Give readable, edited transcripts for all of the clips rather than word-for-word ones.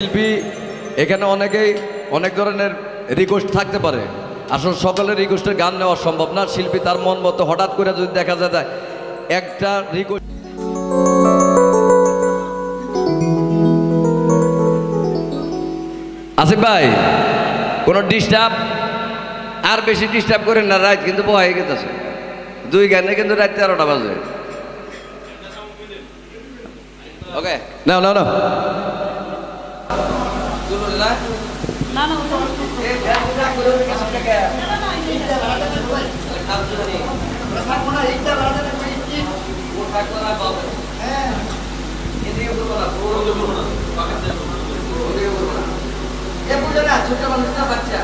শিল্পী এখানে অনেক ধরনের রিকোয়েস্ট থাকতে পারে। আসলে সকলের রিকোয়েস্টের গান নেওয়া সম্ভব না। শিল্পী তার মন মতো হঠাৎ করে যদি দেখা যায় একটা রিকোয়েস্ট। আসিফ ভাই, কোনো ডিস্টার্ব আর বেশি ডিস্টার্ব করেন না। রাত কিন্তু হয়ে গেছে, দুই গানে কিন্তু রাত 13টা বাজে। ওকে, না না না ছোট মানুষটা বাচ্চা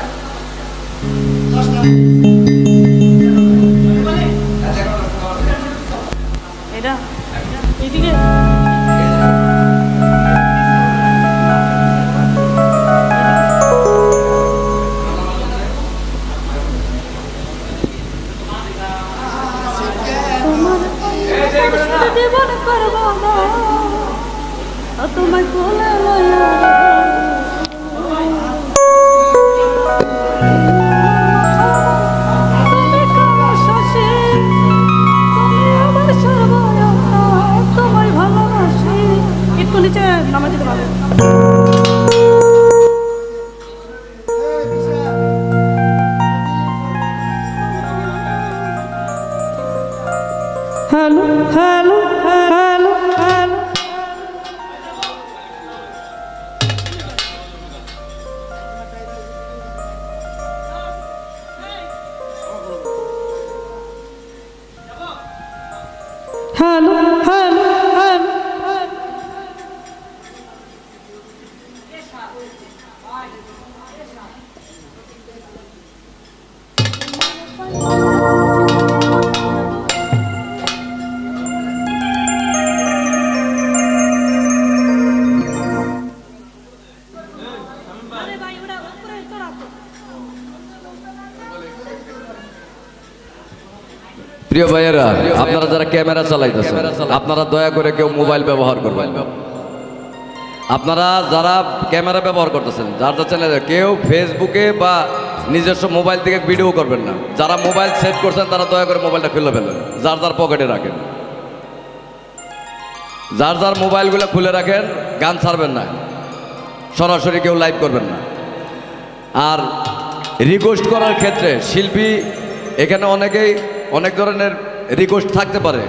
এটা এদিকে তোমায় কোলে লইয়া তোমায় ভালোবাসি। একটু নিচে নামা দিতে পারবে। Hello hello hello hello hello hello hello প্রিয় ভাইয়েরা, আপনারা যারা ক্যামেরা চালাইতেছেন, আপনারা দয়া করে কেউ মোবাইল ব্যবহার করবেন। আপনারা যারা ক্যামেরা ব্যবহার করতেছেন, যার চ্যানেলে কেউ ফেসবুকে বা নিজস্ব মোবাইল থেকে ভিডিও করবেন না। যারা মোবাইল সেট করছেন তারা দয়া করে মোবাইলটা খুলে ফেলেন, যার যার পকেটে রাখেন। যার যার মোবাইলগুলো খুলে রাখেন, গান ছাড়বেন না, সরাসরি কেউ লাইভ করবেন না। আর রিকোয়েস্ট করার ক্ষেত্রে শিল্পী এখানে অনেক ধরনের রিকোয়েস্ট থাকতে পারে।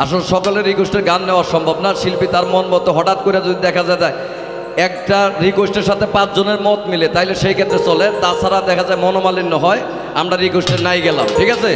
আসলে সকলের রিকোয়েস্টের গান নেওয়া সম্ভব না। শিল্পী তার মন মতো হঠাৎ করে যদি দেখা যায় একটা রিকোয়েস্টের সাথে 5 জনের মত মিলে, তাইলে সেই ক্ষেত্রে চলে। তাছাড়া দেখা যায় মনোমালিন্য হয়, আমরা রিকোয়েস্টে নাই গেলাম। ঠিক আছে।